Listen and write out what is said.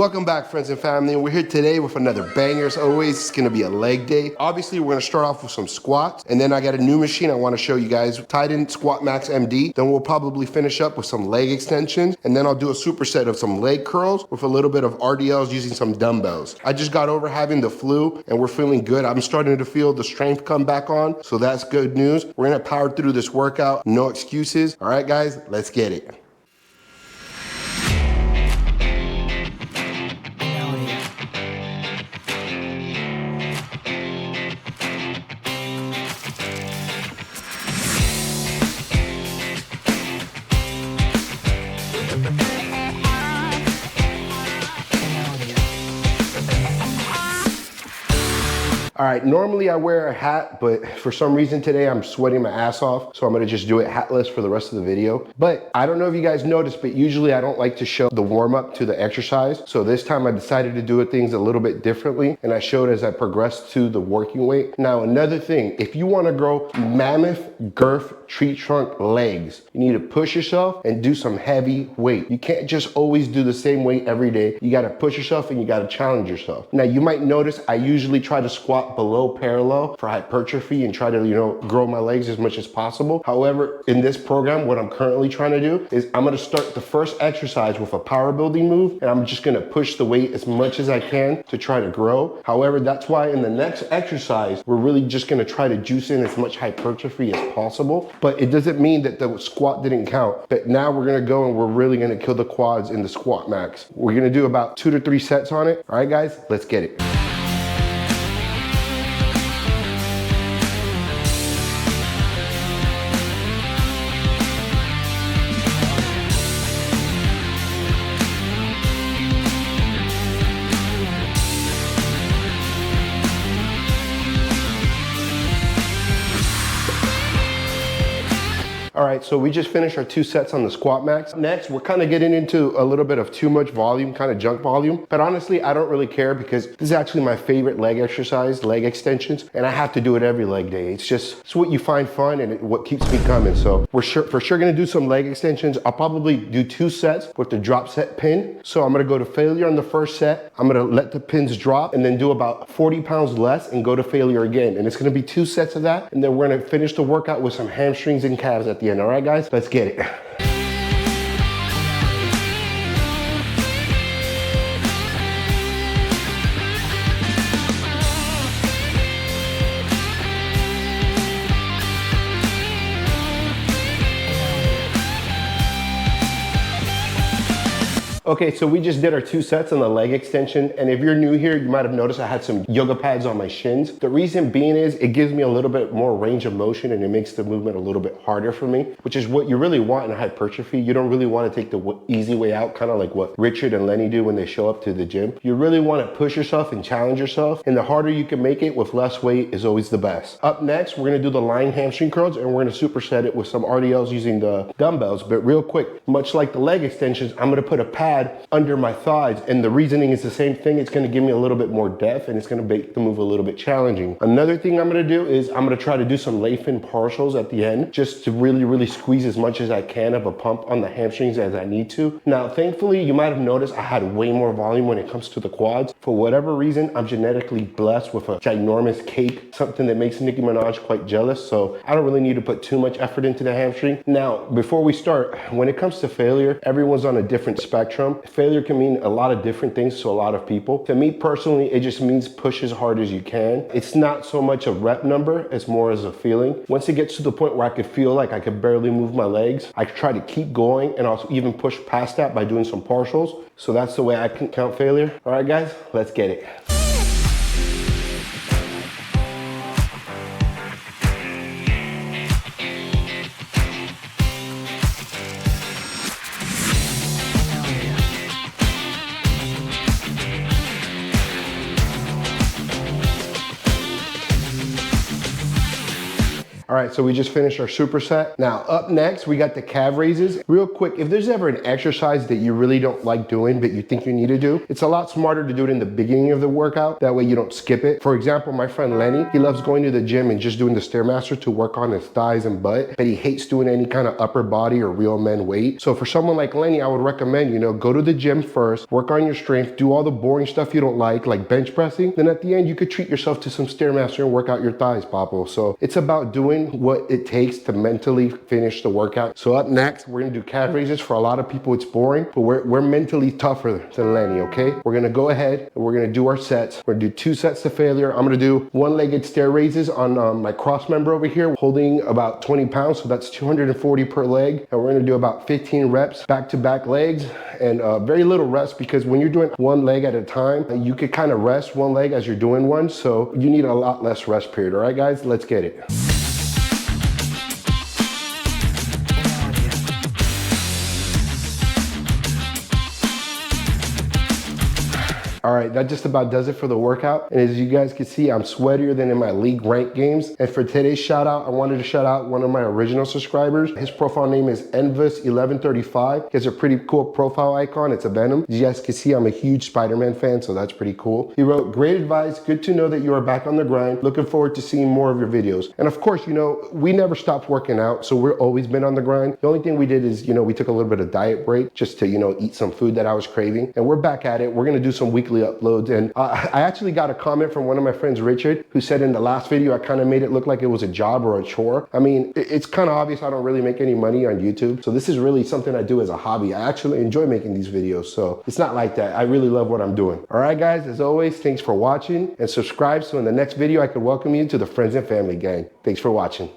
Welcome back, friends and family. We're here today with another banger. As always, it's gonna be a leg day. Obviously, we're gonna start off with some squats, and then I got a new machine I wanna show you guys, Titan Squat Max MD. Then we'll probably finish up with some leg extensions, and then I'll do a superset of some leg curls with a little bit of RDLs using some dumbbells. I just got over having the flu, and we're feeling good. I'm starting to feel the strength come back on, so that's good news. We're gonna power through this workout, no excuses. All right, guys, let's get it. All right, normally I wear a hat, but for some reason today I'm sweating my ass off, so I'm gonna just do it hatless for the rest of the video. But I don't know if you guys noticed, but usually I don't like to show the warm up to the exercise. So this time I decided to do things a little bit differently, and I showed as I progressed to the working weight. Now, another thing, if you wanna grow mammoth girth tree trunk legs, you need to push yourself and do some heavy weight. You can't just always do the same weight every day. You gotta push yourself and you gotta challenge yourself. Now, you might notice I usually try to squat below parallel for hypertrophy and try to, grow my legs as much as possible. However, in this program, what I'm currently trying to do is I'm gonna start the first exercise with a power building move, and I'm just gonna push the weight as much as I can to try to grow. However, that's why in the next exercise, we're really just gonna try to juice in as much hypertrophy as possible. But it doesn't mean that the squat didn't count. But now we're gonna go and we're really gonna kill the quads in the squat max. We're gonna do about 2 to 3 sets on it. All right, guys, let's get it. All right, so we just finished our 2 sets on the squat max. Next, we're kind of getting into a little bit of too much volume, kind of junk volume. But honestly, I don't really care because this is actually my favorite leg exercise, leg extensions, and I have to do it every leg day. It's what you find fun and what keeps me coming. So we're for sure gonna do some leg extensions. I'll probably do 2 sets with the drop set pin. So I'm gonna go to failure on the first set. I'm gonna let the pins drop and then do about 40 pounds less and go to failure again. And it's gonna be 2 sets of that. And then we're gonna finish the workout with some hamstrings and calves at the end. All right, guys, let's get it. Okay, so we just did our 2 sets on the leg extension, and if you're new here, you might have noticed I had some yoga pads on my shins. The reason being is it gives me a little bit more range of motion and it makes the movement a little bit harder for me, which is what you really want in hypertrophy. You don't really want to take the easy way out, kind of like what Richard and Lenny do when they show up to the gym. You really want to push yourself and challenge yourself, and the harder you can make it with less weight is always the best. Up next, we're going to do the lying hamstring curls, and we're going to superset it with some RDLs using the dumbbells. But real quick, much like the leg extensions, I'm going to put a pad under my thighs, and the reasoning is the same thing. It's going to give me a little bit more depth and it's going to make the move a little bit challenging. Another thing I'm going to do is I'm going to try to do some Layfin partials at the end, just to really squeeze as much as I can of a pump on the hamstrings as I need to. Now, thankfully, you might have noticed I had way more volume when it comes to the quads. For whatever reason, I'm genetically blessed with a ginormous cake, something that makes Nicki Minaj quite jealous, so I don't really need to put too much effort into the hamstring. Now, before we start, when it comes to failure, everyone's on a different spectrum. Failure can mean a lot of different things to a lot of people. To me personally, it just means push as hard as you can. It's not so much a rep number, it's more as a feeling. Once it gets to the point where I could feel like I could barely move my legs, I try to keep going, and I'll even push past that by doing some partials. So that's the way I can count failure. All right, guys, let's get it. All right, so we just finished our superset. Now up next, we got the calf raises. Real quick, if there's ever an exercise that you really don't like doing, but you think you need to do, it's a lot smarter to do it in the beginning of the workout. That way you don't skip it. For example, my friend Lenny, he loves going to the gym and just doing the Stairmaster to work on his thighs and butt, but he hates doing any kind of upper body or real men weight. So for someone like Lenny, I would recommend, go to the gym first, work on your strength, do all the boring stuff you don't like bench pressing. Then at the end, you could treat yourself to some Stairmaster and work out your thighs, Papo. So it's about doing what it takes to mentally finish the workout. So up next, we're gonna do calf raises. For a lot of people, it's boring, but we're mentally tougher than Lenny, okay? We're gonna go ahead and we're gonna do our sets. We're gonna do 2 sets to failure. I'm gonna do 1-legged stair raises on my cross member over here, holding about 20 pounds, so that's 240 per leg. And we're gonna do about 15 reps, back-to-back legs, and very little rest, because when you're doing one leg at a time, you could kind of rest one leg as you're doing one, so you need a lot less rest period. All right, guys, let's get it. All right, that just about does it for the workout. And as you guys can see, I'm sweatier than in my league rank games. And for today's shout out, I wanted to shout out one of my original subscribers. His profile name is Envis1135. He has a pretty cool profile icon. It's a Venom. As you guys can see, I'm a huge Spider-Man fan, so that's pretty cool. He wrote, "Great advice. Good to know that you are back on the grind. Looking forward to seeing more of your videos." And of course, we never stopped working out, so we've always been on the grind. The only thing we did is, we took a little bit of diet break just to, eat some food that I was craving. And we're back at it. We're gonna do some weekly uploads. And I actually got a comment from one of my friends, Richard, who said in the last video, I kind of made it look like it was a job or a chore. I mean, it's kind of obvious I don't really make any money on YouTube. So this is really something I do as a hobby. I actually enjoy making these videos. So it's not like that. I really love what I'm doing. All right, guys, as always, thanks for watching and subscribe. So in the next video, I could welcome you to the Friends and Family Gang. Thanks for watching.